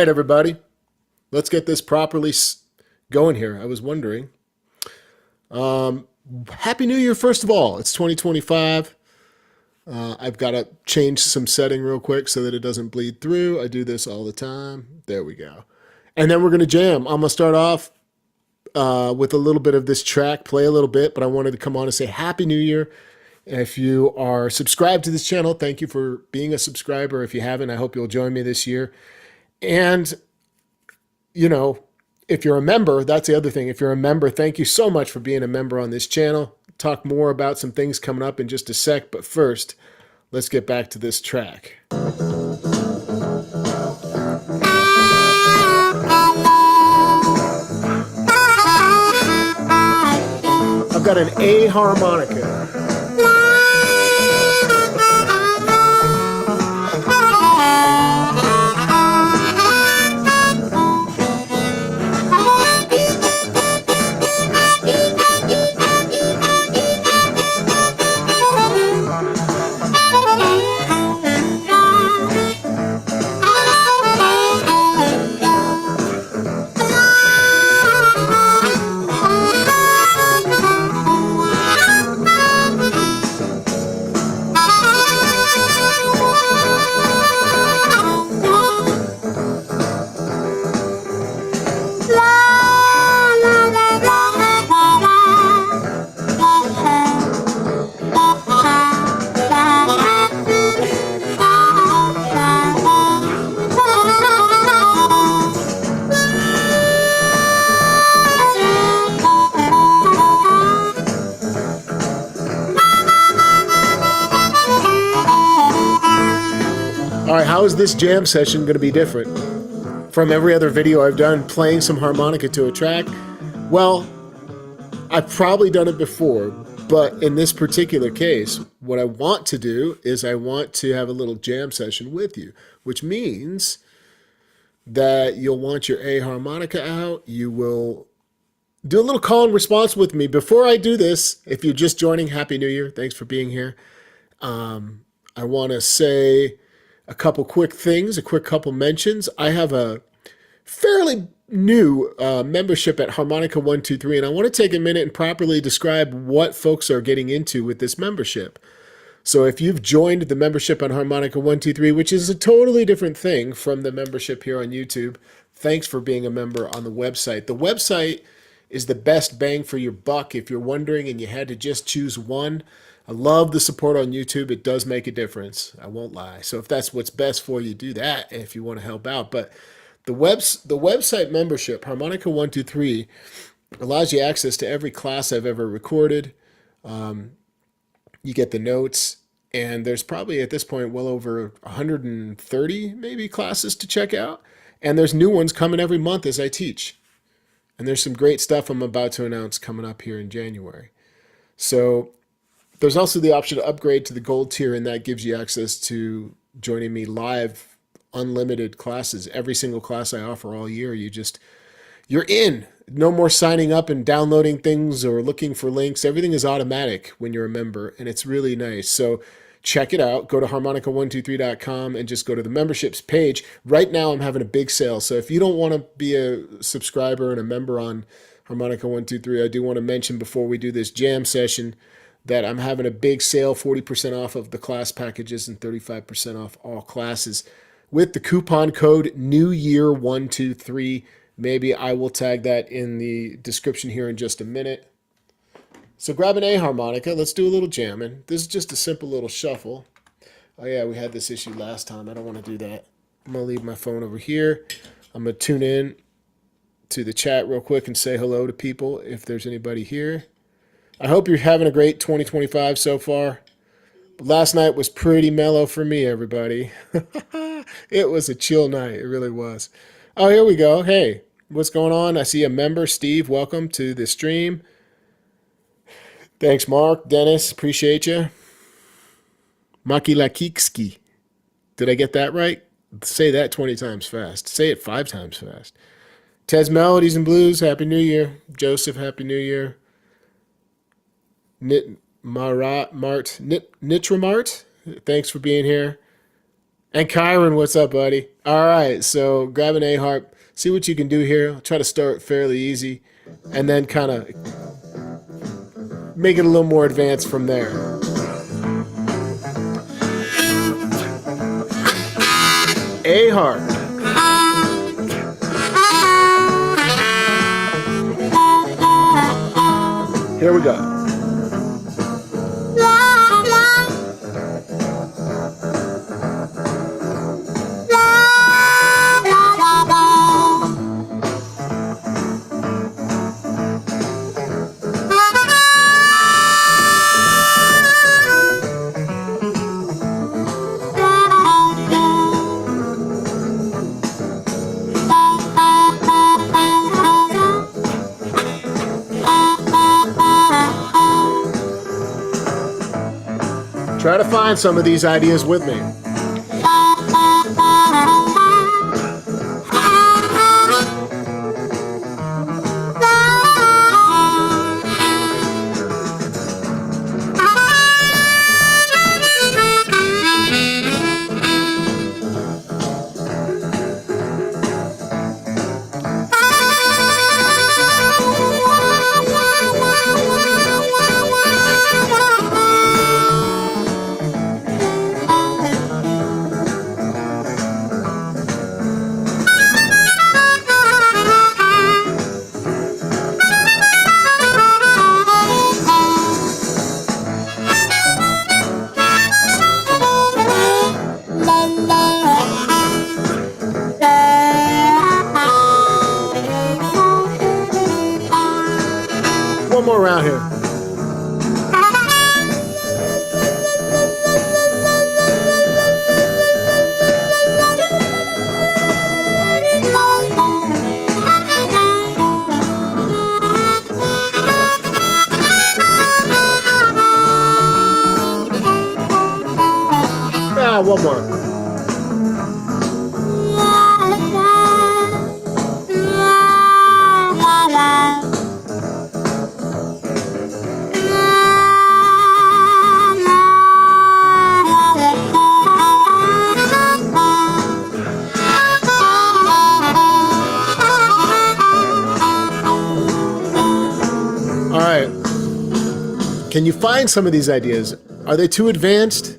right, everybody. Let's get this properly going here. I was wondering. Happy New Year, first of all. It's 2025. I've got to change some setting real quick so that it doesn't bleed through. I do this all the time. There we go. And then we're going to jam. I'm going to start off with a little bit of this track, play a little bit, but I wanted to come on and say Happy New Year. If you are subscribed to this channel, thank you for being a subscriber. If you haven't, I hope you'll join me this year. And, you know, if you're a member, that's the other thing. If you're a member, thank you so much for being a member on this channel. Talk more about some things coming up in just a sec. But first, let's get back to this track. I've got an A harmonica. All right, how is this jam session going to be different from every other video I've done playing some harmonica to a track? Well, I've probably done it before, but in this particular case, what I want to do is I want to have a little jam session with you, which means that you'll want your A harmonica out. You will do a little call and response with me. Before I do this, if you're just joining, Happy New Year. Thanks for being here. I want to say a couple quick things, a quick couple mentions. I have a fairly new membership at Harmonica 123, and I want to take a minute and properly describe what folks are getting into with this membership. So if you've joined the membership on Harmonica 123, which is a totally different thing from the membership here on YouTube, thanks for being a member on the website. The website is the best bang for your buck if you're wondering and you had to just choose one. I love the support on YouTube. It does make a difference. I won't lie. So if that's what's best for you, do that if you want to help out. But the website membership, Harmonica 123, allows you access to every class I've ever recorded. You get the notes, and there's probably at this point well over 130 maybe classes to check out. And there's new ones coming every month as I teach. And there's some great stuff I'm about to announce coming up here in January. So there's also the option to upgrade to the gold tier, and that gives you access to joining me live, unlimited classes. Every single class I offer all year, you're in. No more signing up and downloading things or looking for links. Everything is automatic when you're a member, and it's really nice. So check it out. Go to harmonica123.com and just go to the memberships page. Right now, I'm having a big sale. So if you don't want to be a subscriber and a member on Harmonica 123, I do want to mention before we do this jam session that I'm having a big sale, 40% off of the class packages and 35% off all classes with the coupon code NEWYEAR123. Maybe I will tag that in the description here in just a minute. So grab an A harmonica. Let's do a little jamming. This is just a simple little shuffle. Oh yeah, we had this issue last time. I don't want to do that. I'm going to leave my phone over here. I'm going to tune in to the chat real quick and say hello to people if there's anybody here. I hope you're having a great 2025 so far. But last night was pretty mellow for me, everybody. It was a chill night. It really was. Oh, here we go. Hey, what's going on? I see a member, Steve. Welcome to the stream. Thanks, Mark. Dennis, appreciate you. Makilakikski. Did I get that right? Say that 20 times fast. Say it 5 times fast. Ted's Melodies and Blues, Happy New Year. Joseph, Happy New Year. Nitramart, thanks for being here. And Kyron, what's up, buddy? All right, so grab an A harp, see what you can do here. I'll try to start fairly easy, and then kind of make it a little more advanced from there. A harp. Here we go. Try to find some of these ideas with me. One more round here. One more. All right. Can you find some of these ideas? Are they too advanced?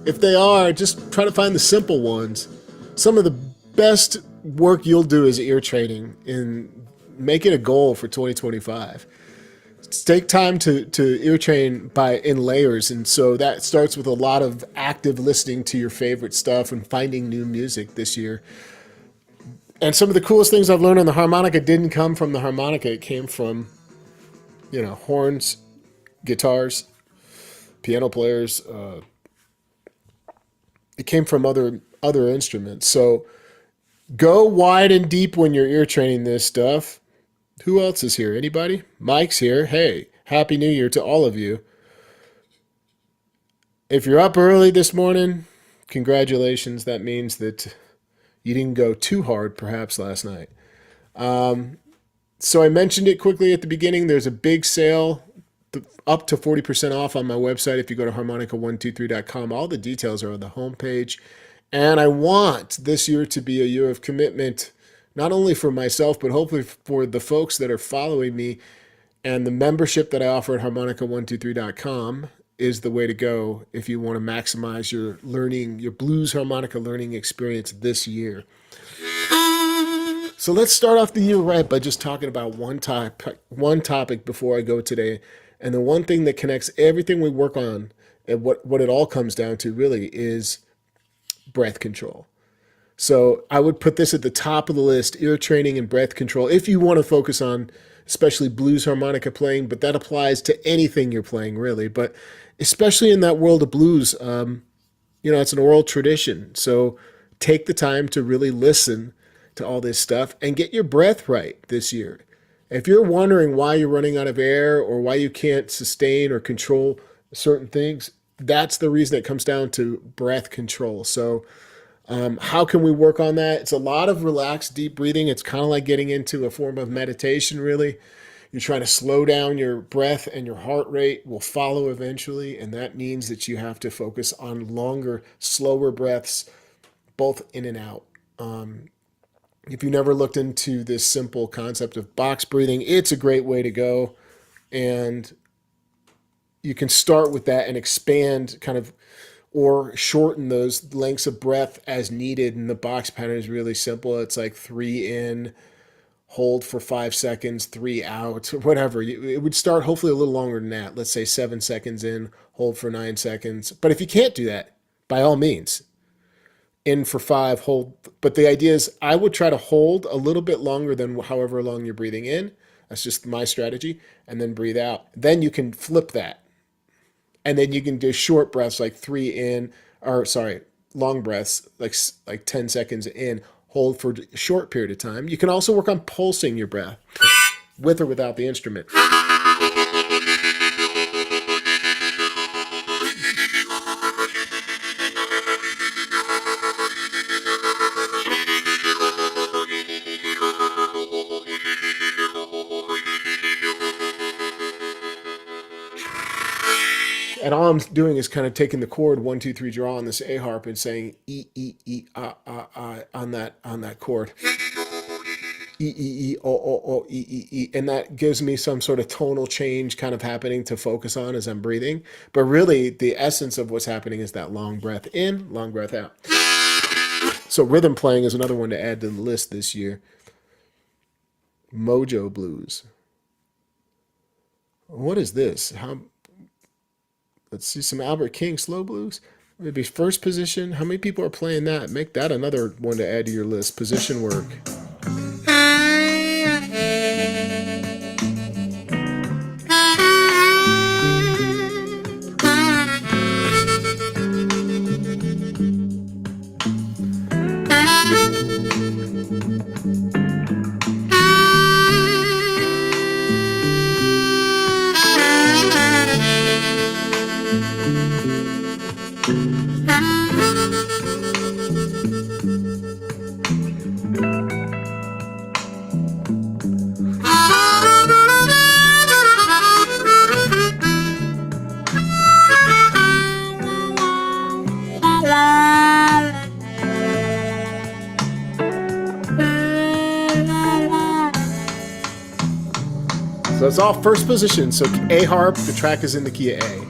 If they are, just try to find the simple ones. Some of the best work you'll do is ear training, and make it a goal for 2025. Take time to ear train in layers, and so that starts with a lot of active listening to your favorite stuff and finding new music this year. And some of the coolest things I've learned on the harmonica didn't come from the harmonica. It came from, horns, guitars, piano players. It came from other instruments. So go wide and deep when you're ear training this stuff. Who else is here? Anybody? Mike's here. Hey, Happy New Year to all of you. If you're up early this morning, congratulations. That means that you didn't go too hard perhaps last night. So I mentioned it quickly at the beginning. There's a big sale up to 40% off on my website if you go to harmonica123.com. All the details are on the homepage. And I want this year to be a year of commitment, not only for myself, but hopefully for the folks that are following me. And the membership that I offer at harmonica123.com is the way to go if you want to maximize your learning, your blues harmonica learning experience this year. So let's start off the year right by just talking about one topic before I go today. And the one thing that connects everything we work on, and what it all comes down to really, is breath control. So I would put this at the top of the list, ear training and breath control, if you want to focus on especially blues harmonica playing, but that applies to anything you're playing really. But especially in that world of blues, it's an oral tradition. So take the time to really listen to all this stuff and get your breath right this year. If you're wondering why you're running out of air or why you can't sustain or control certain things, that's the reason it comes down to breath control. So how can we work on that? It's a lot of relaxed, deep breathing. It's kind of like getting into a form of meditation, really. You're trying to slow down your breath, and your heart rate will follow eventually. And that means that you have to focus on longer, slower breaths, both in and out. If you never looked into this simple concept of box breathing, it's a great way to go. And you can start with that and expand kind of or shorten those lengths of breath as needed. And the box pattern is really simple. It's like 3 in, hold for 5 seconds, 3 out, or whatever. It would start hopefully a little longer than that. Let's say 7 seconds in, hold for 9 seconds. But if you can't do that, by all means, in for 5, hold. But the idea is I would try to hold a little bit longer than however long you're breathing in. That's just my strategy. And then breathe out. Then you can flip that. And then you can do short breaths like 3 in, or sorry, long breaths like 10 seconds in, hold for a short period of time. You can also work on pulsing your breath with or without the instrument. And all I'm doing is kind of taking the chord 1, 2, 3 draw on this A harp and saying E E E on that chord. E E E O E E E, and that gives me some sort of tonal change kind of happening to focus on as I'm breathing. But really, the essence of what's happening is that long breath in, long breath out. So rhythm playing is another one to add to the list this year. Mojo blues. What is this? Let's see some Albert King slow blues. Maybe first position. How many people are playing that? Make that another one to add to your list. Position work. So it's all first position. So A harp, the track is in the key of A.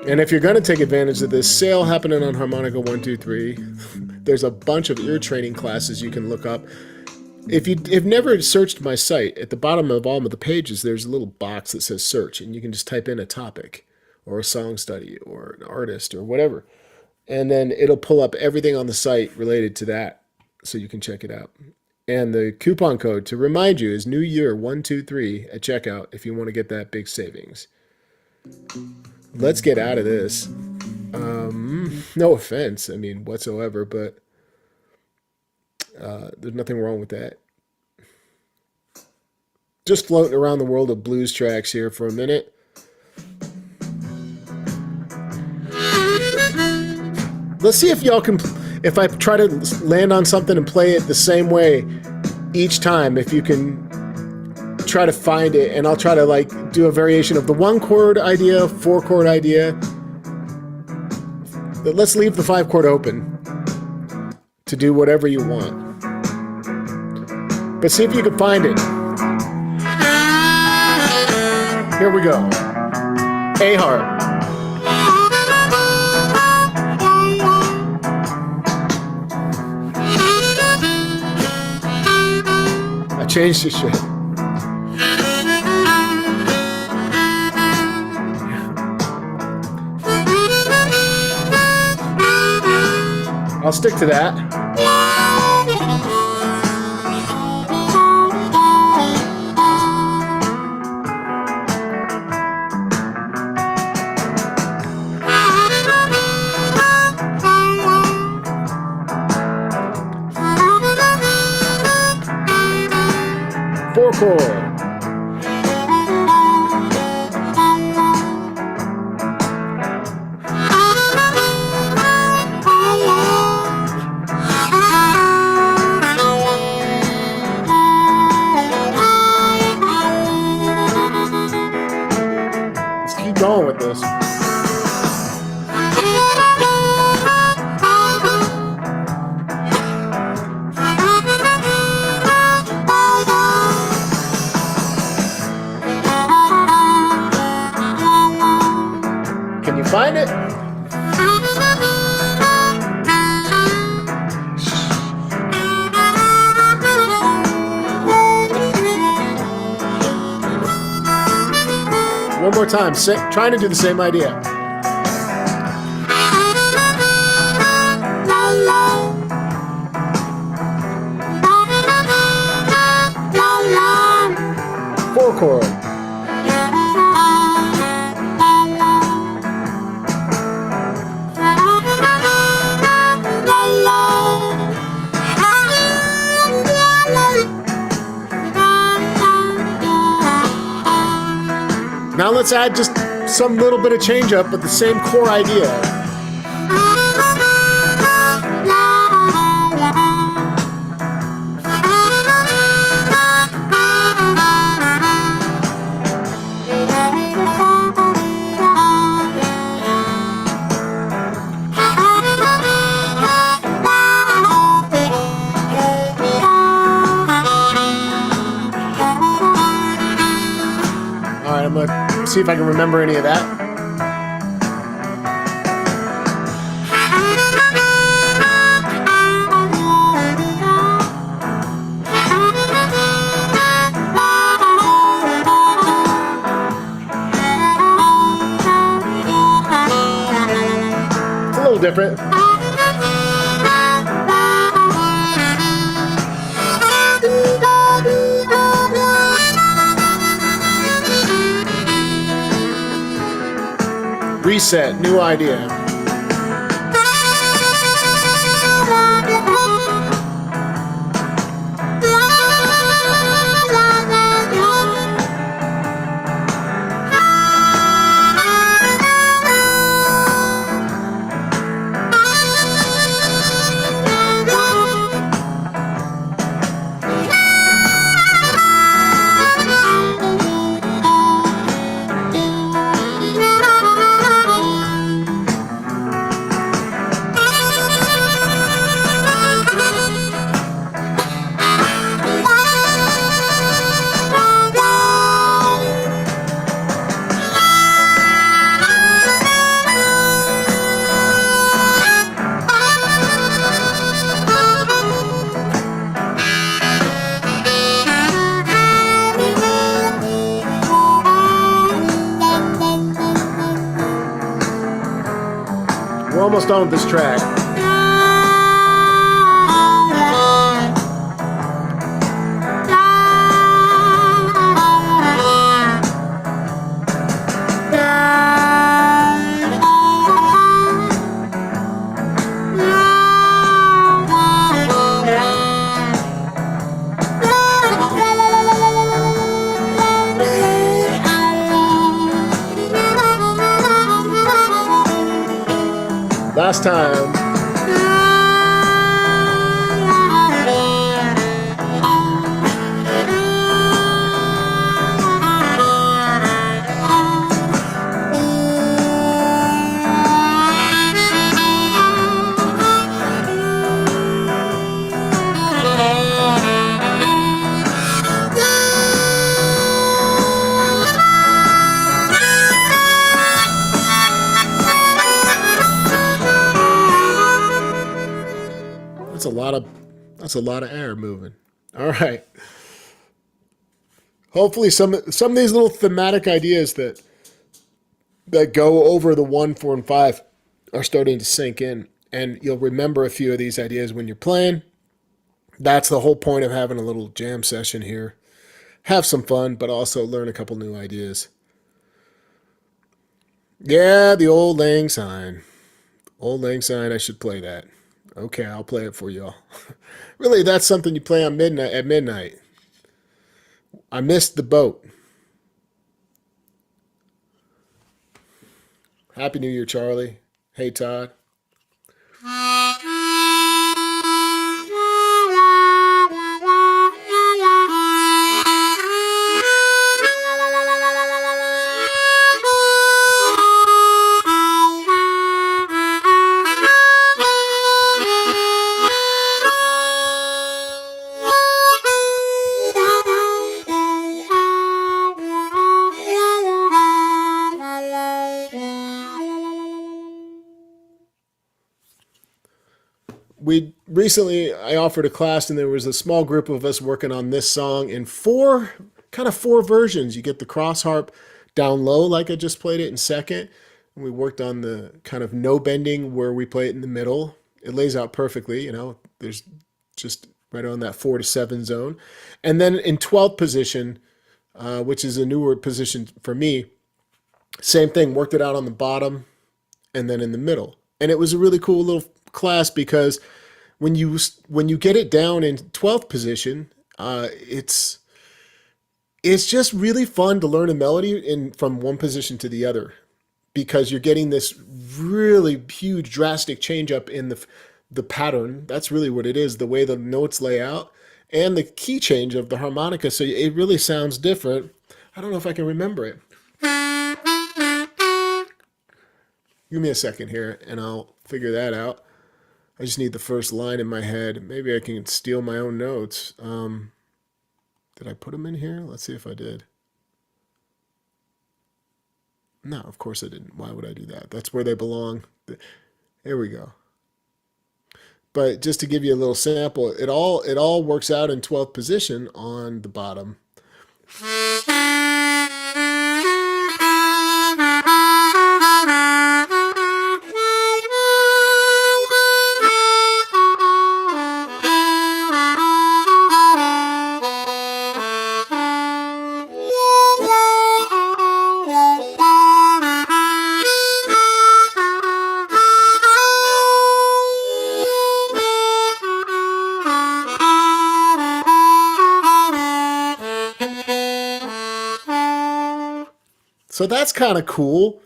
And if you're going to take advantage of this sale happening on Harmonica 123, there's a bunch of ear training classes you can look up. If you've never searched my site, at the bottom of all of the pages, there's a little box that says search, and you can just type in a topic or a song study or an artist or whatever. And then it'll pull up everything on the site related to that, so you can check it out. And the coupon code, to remind you, is New Year 123 at checkout if you want to get that big savings. Let's get out of this. No offense, I mean, whatsoever, but there's nothing wrong with that. Just floating around the world of blues tracks here for a minute. Let's see if y'all can, if I try to land on something and play it the same way each time, if you can try to find it, and I'll try to like do a variation of the 1-chord idea, 4-chord idea. But let's leave the 5-chord open to do whatever you want. But see if you can find it. Here we go. A harp. I changed the shit. I'll stick to that. Four chord. Let's keep going with this. Can you find it? One more time, trying to do the same idea. Four chord. Now let's add just some little bit of change up, but the same core idea. All right, I'm gonna see if I can remember any of that. It's a little different. Reset, new idea. We're almost done with this track. Last time. That's a lot of air moving. All right. Hopefully some of these little thematic ideas that go over the 1, 4, and 5 are starting to sink in. and you'll remember a few of these ideas when you're playing. That's the whole point of having a little jam session here. Have some fun, but also learn a couple new ideas. Yeah, the Auld Lang Syne. Auld Lang Syne, I should play that. Okay, I'll play it for y'all. Really, that's something you play on midnight at midnight. I missed the boat. Happy New Year, Charlie. Hey, Todd. We recently I offered a class and there was a small group of us working on this song in four versions. You get the cross harp down low like I just played it in second. And we worked on the kind of no bending where we play it in the middle. It lays out perfectly, you know. There's just right on that 4 to 7 zone. And then in 12th position, which is a newer position for me, same thing, worked it out on the bottom and then in the middle. And it was a really cool little class because when you get it down in 12th position, it's just really fun to learn a melody in from one position to the other because you're getting this really huge drastic change up in the pattern. That's really what it is, the way the notes lay out and the key change of the harmonica. So it really sounds different. I don't know if I can remember it. Give me a second here and I'll figure that out. I just need the first line in my head. Maybe I can steal my own notes. Did I put them in here? Let's see if I did. No, of course I didn't. Why would I do that? That's where they belong. Here we go. But just to give you a little sample, it all works out in 12th position on the bottom. So that's kind of cool.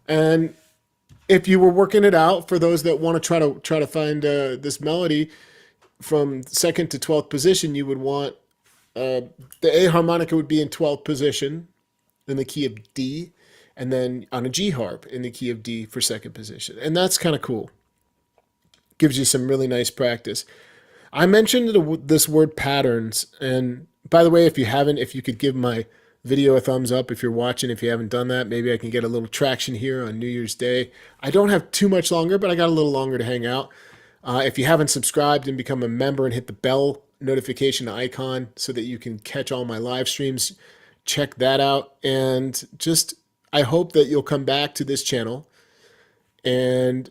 And if you were working it out for those that want to try to find this melody from second to 12th position, you would want the A harmonica would be in 12th position in the key of D, and then on a G harp in the key of D for second position. And that's kind of cool. Gives you some really nice practice. I mentioned this word patterns, and by the way, if you could give my video a thumbs up if you're watching. If you haven't done that, maybe I can get a little traction here on New Year's Day. I don't have too much longer, but I got a little longer to hang out. If you haven't subscribed and become a member and hit the bell notification icon so that you can catch all my live streams, check that out. And just, I hope that you'll come back to this channel and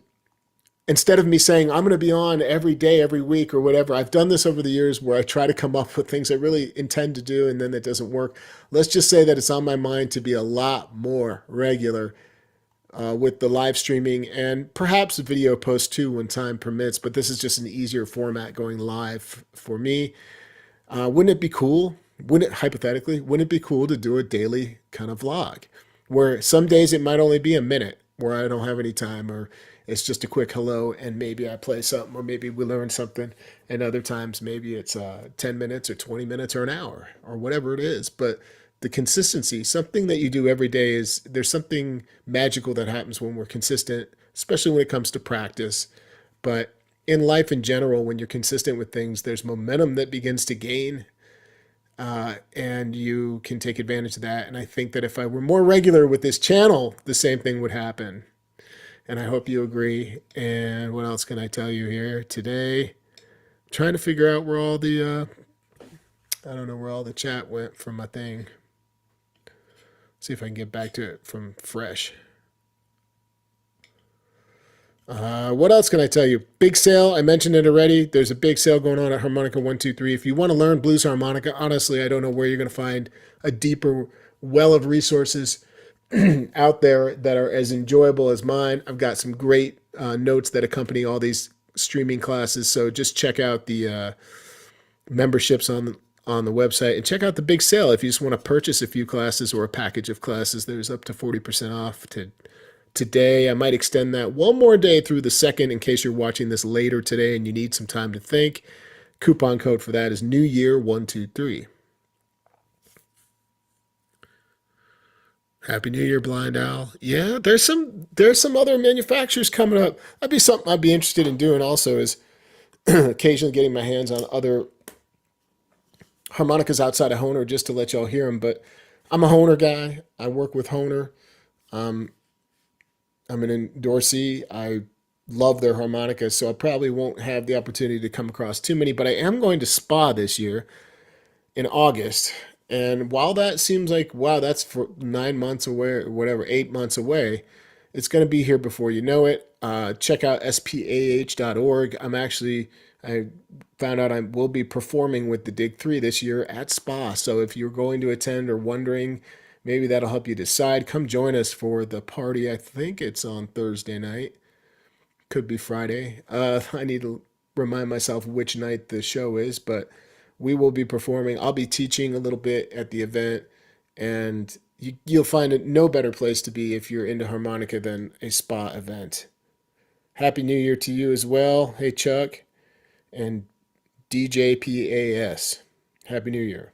instead of me saying I'm going to be on every day, every week or whatever, I've done this over the years where I try to come up with things I really intend to do and then that doesn't work. Let's just say that it's on my mind to be a lot more regular with the live streaming and perhaps video posts too when time permits, but this is just an easier format going live for me. Wouldn't it be cool? Hypothetically, wouldn't it be cool to do a daily kind of vlog where some days it might only be a minute where I don't have any time, or it's just a quick hello and maybe I play something, or maybe we learn something, and other times maybe it's 10 minutes or 20 minutes or an hour or whatever it is. But the consistency, something that you do every day, is there's something magical that happens when we're consistent, especially when it comes to practice. But in life in general, when you're consistent with things, there's momentum that begins to gain, and you can take advantage of that. And I think that if I were more regular with this channel, the same thing would happen. And I hope you agree. And what else can I tell you here today? I'm trying to figure out where all the, I don't know where all the chat went from my thing. See if I can get back to it from fresh. What else can I tell you? Big sale. I mentioned it already. There's a big sale going on at Harmonica 123. If you want to learn blues harmonica, honestly, I don't know where you're going to find a deeper well of resources out there that are as enjoyable as mine. I've got some great notes that accompany all these streaming classes. So just check out the memberships on the website and check out the big sale. If you just want to purchase a few classes or a package of classes, there's up to 40% off today. I might extend that one more day through the 2nd in case you're watching this later today and you need some time to think. Coupon code for that is New Year 123. Happy New Year, Blind Owl. Yeah, there's some other manufacturers coming up. That'd be something I'd be interested in doing also, is occasionally getting my hands on other harmonicas outside of Hohner just to let y'all hear them. But I'm a Hohner guy. I work with Hohner. I'm in Dorsey. I love their harmonicas, so I probably won't have the opportunity to come across too many. But I am going to SPAH this year in August. And while that seems like, wow, that's for 9 months away or whatever, 8 months away, it's going to be here before you know it. Check out spah.org. I found out I will be performing with the Dig 3 this year at SPAH. So if you're going to attend or wondering, maybe that'll help you decide. Come join us for the party. I think it's on Thursday night. Could be Friday. I need to remind myself which night the show is, but we will be performing. I'll be teaching a little bit at the event, and you'll find it no better place to be if you're into harmonica than a SPAH event. Happy New Year to you as well. Hey, Chuck and DJPAS. Happy New Year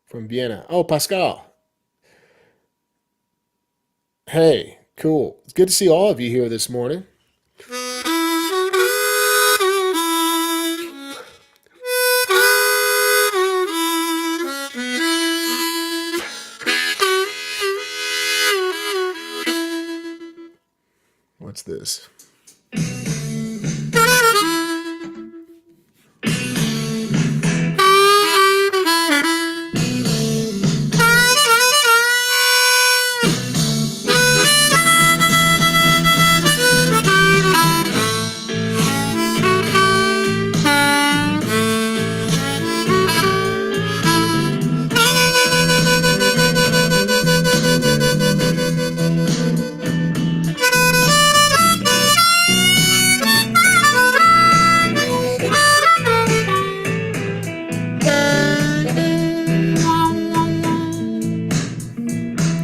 from Vienna. Oh, Pascal. Hey, cool. It's good to see all of you here this morning. What's this?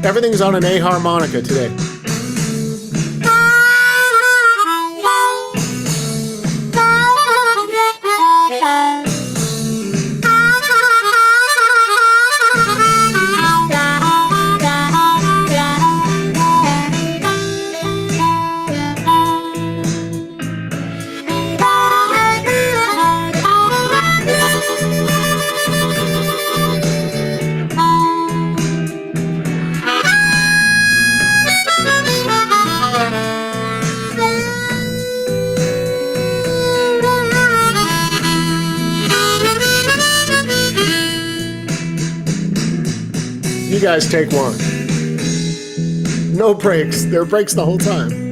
Everything's on an A harmonica today. You guys take one. No breaks. There are breaks the whole time.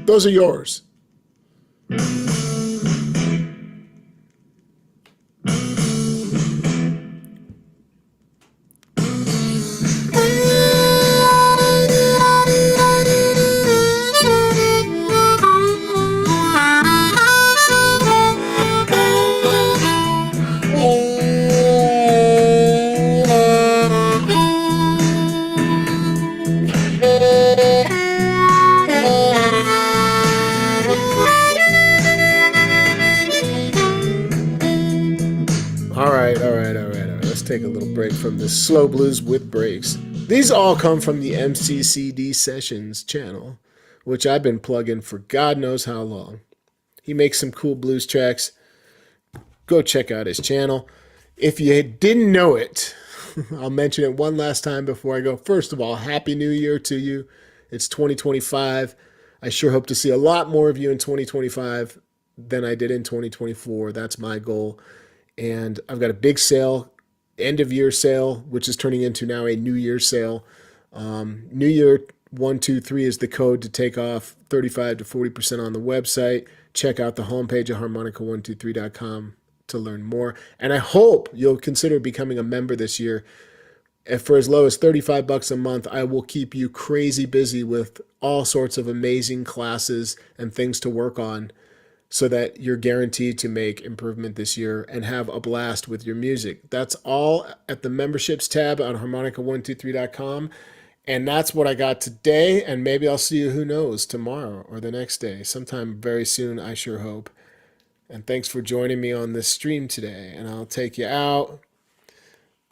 Those are yours. All right. Let's take a little break from the slow blues with breaks. These all come from the MCCD Sessions channel, which I've been plugging for God knows how long. He makes some cool blues tracks. Go check out his channel. If you didn't know it, I'll mention it one last time before I go. First of all, Happy New Year to you. It's 2025. I sure hope to see a lot more of you in 2025 than I did in 2024. That's my goal. And I've got a big sale, end of year sale, which is turning into now a New Year sale. New Year 123 is the code to take off 35 to 40% on the website. Check out the homepage at harmonica123.com to learn more. And I hope you'll consider becoming a member this year. If for as low as $35 a month, I will keep you crazy busy with all sorts of amazing classes and things to work on, so that you're guaranteed to make improvement this year and have a blast with your music. That's all at the memberships tab on harmonica123.com. And that's what I got today. And maybe I'll see you, who knows, tomorrow or the next day, sometime very soon, I sure hope. And thanks for joining me on this stream today. And I'll take you out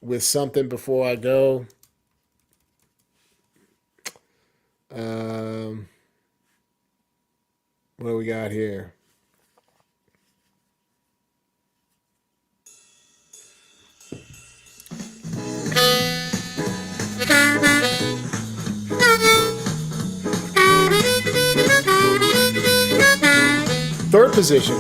with something before I go. What do we got here? Third position.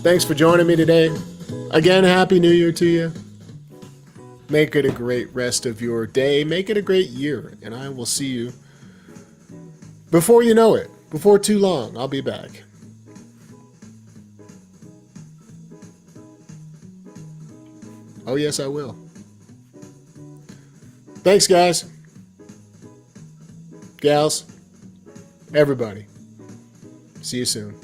Thanks for joining me today. Again, Happy New Year to you. Make it a great rest of your day. Make it a great year. And I will see you before you know it. Before too long, I'll be back. Oh, yes, I will. Thanks, guys. Gals. Everybody. See you soon.